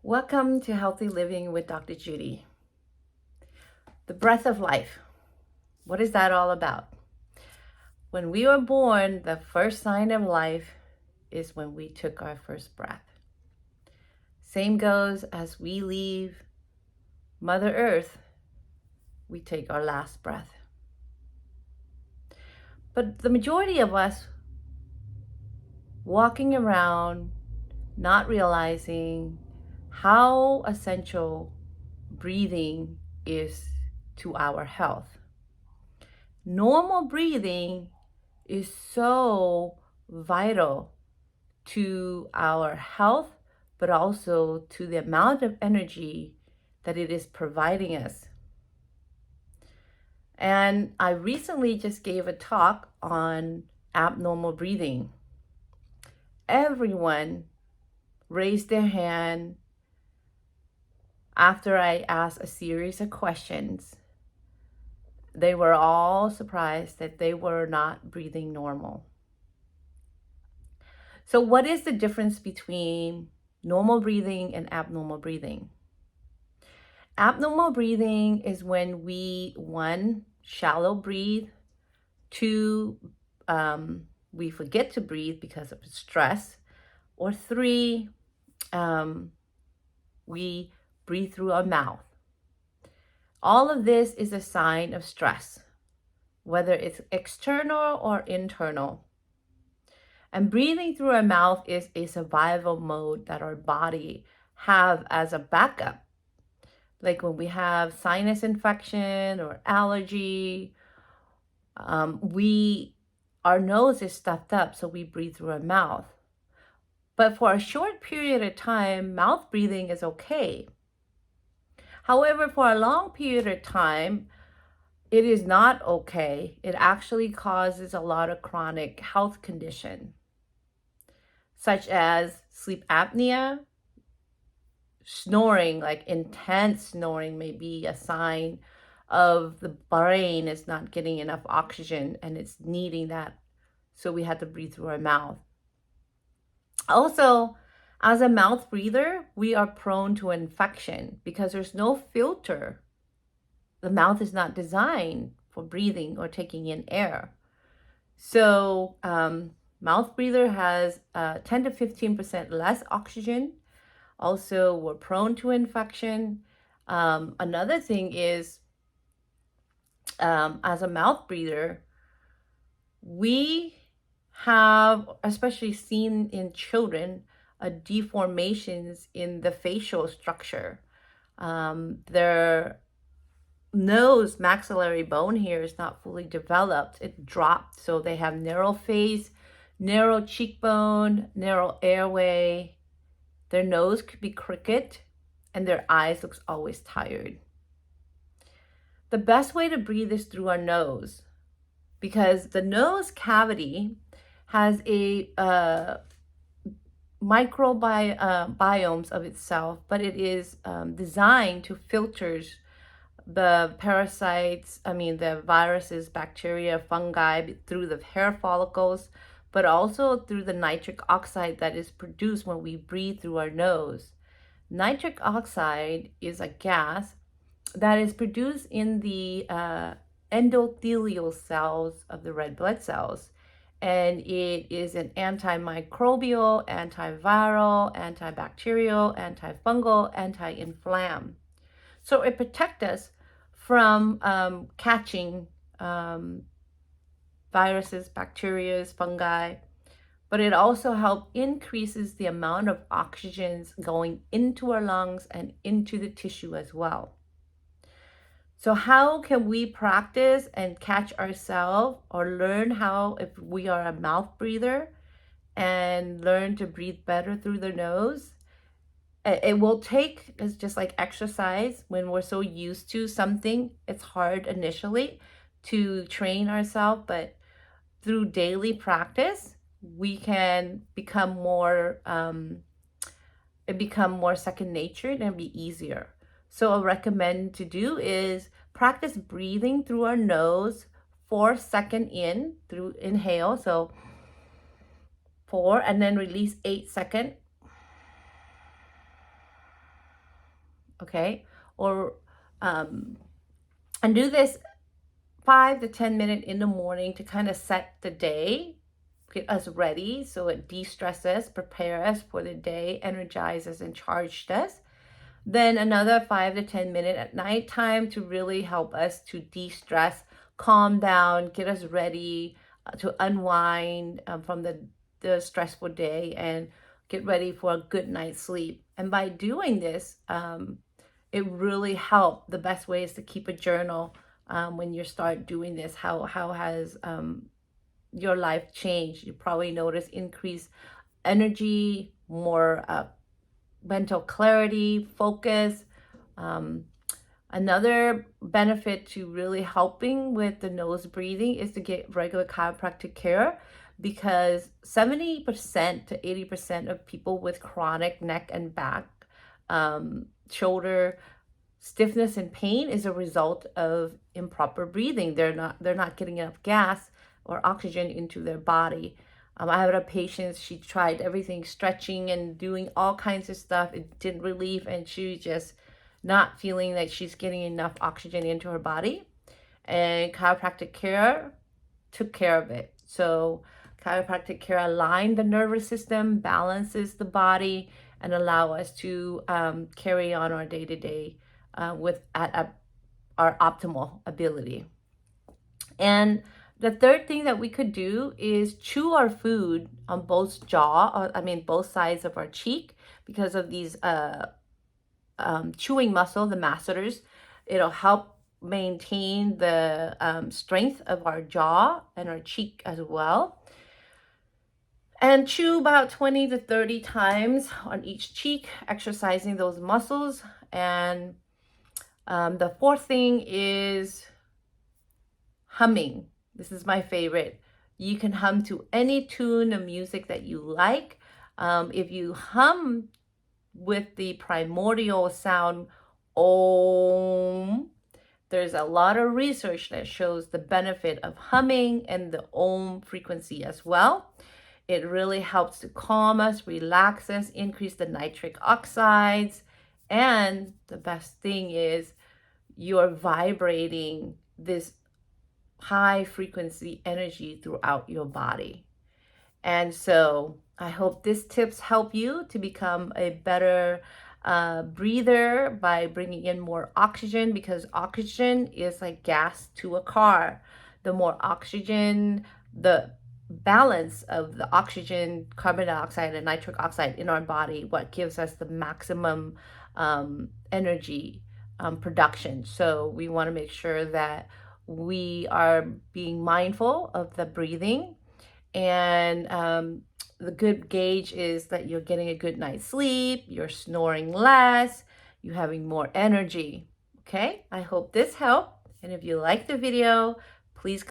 Welcome to Healthy Living with Dr. Judy. The breath of life. What is that all about? When we were born, the first sign of life is when we took our first breath. Same goes as we leave Mother Earth, we take our last breath. But the majority of us walking around not realizing how essential breathing is to our health. Normal breathing is so vital to our health, but also to the amount of energy that it is providing us. And I recently just gave a talk on abnormal breathing. Everyone raised their hand after I asked a series of questions. They were all surprised that they were not breathing normal. So what is the difference between normal breathing and abnormal breathing? Abnormal breathing is when we, one, shallow breathe, two, we forget to breathe because of stress, or three, we breathe through our mouth. All of this is a sign of stress, whether it's external or internal. And breathing through our mouth is a survival mode that our body have as a backup. Like when we have sinus infection or allergy, our nose is stuffed up, so we breathe through our mouth. But for a short period of time, mouth breathing is okay. However, for a long period of time, it is not okay. It actually causes a lot of chronic health condition, such as sleep apnea. Snoring, like intense snoring, may be a sign of the brain is not getting enough oxygen and it's needing that. So we have to breathe through our mouth. Also, as a mouth breather, we are prone to infection because there's no filter. The mouth is not designed for breathing or taking in air. So mouth breather has 10 to 15% less oxygen. Also, we're prone to infection. Another thing is, as a mouth breather, we have, especially seen in children, deformations in the facial structure. Their nose maxillary bone here is not fully developed. It dropped, so they have narrow face, narrow cheekbone, narrow airway. Their nose could be crooked, and their eyes looks always tired. The best way to breathe is through our nose, because the nose cavity has a microbiomes of itself, but it is designed to filter the parasites, the viruses, bacteria, fungi through the hair follicles, but also through the nitric oxide that is produced when we breathe through our nose. Nitric oxide is a gas that is produced in the endothelial cells of the red blood cells. And it is an antimicrobial, antiviral, antibacterial, antifungal, anti-inflammatory. So it protects us from catching viruses, bacteria, fungi, but it also helps increases the amount of oxygen going into our lungs and into the tissue as well. So how can we practice and catch ourselves or learn how, if we are a mouth breather, and learn to breathe better through the nose? It will take, it's just like exercise. When we're so used to something, it's hard initially to train ourselves, but through daily practice, we can become more, second nature and it'll be easier. So I recommend to do is practice breathing through our nose, 4 seconds in through inhale. So 4, and then release 8 seconds. okay? Or and do this 5 to 10 minutes in the morning to kind of set the day, get us ready so it de-stresses, prepare us for the day, energizes and charges us. Then another 5 to 10 minutes at nighttime to really help us to de-stress, calm down, get us ready to unwind from the stressful day and get ready for a good night's sleep. And by doing this, it really helped. The best way is to keep a journal when you start doing this. How has your life changed? You probably notice increased energy, more mental clarity, focus. Um, Another benefit to really helping with the nose breathing is to get regular chiropractic care, because 70% to 80% of people with chronic neck and back, shoulder stiffness and pain is a result of improper breathing. They're not getting enough gas or oxygen into their body. I had a patient, she tried everything, stretching and doing all kinds of stuff. It didn't relieve, and she just not feeling that she's getting enough oxygen into her body. And chiropractic care took care of it. So chiropractic care aligns the nervous system, balances the body, and allow us to carry on our day to day with at our optimal ability. And the third thing that we could do is chew our food on both both sides of our cheek, because of these chewing muscle, the masseters. It'll help maintain the strength of our jaw and our cheek as well. And chew about 20 to 30 times on each cheek, exercising those muscles. And the fourth thing is humming. This is my favorite. You can hum to any tune of music that you like. If you hum with the primordial sound Om, there's a lot of research that shows the benefit of humming and the Om frequency as well. It really helps to calm us, relax us, increase the nitric oxides. And the best thing is you're vibrating this high frequency energy throughout your body. And so I hope these tips help you to become a better breather by bringing in more oxygen, because oxygen is like gas to a car. The more oxygen, the balance of the oxygen, carbon dioxide, and nitric oxide in our body, what gives us the maximum energy production. So we want to make sure that we are being mindful of the breathing. And the good gauge is that you're getting a good night's sleep, you're snoring less, you're having more energy. Okay, I hope this helped. And if you like the video, please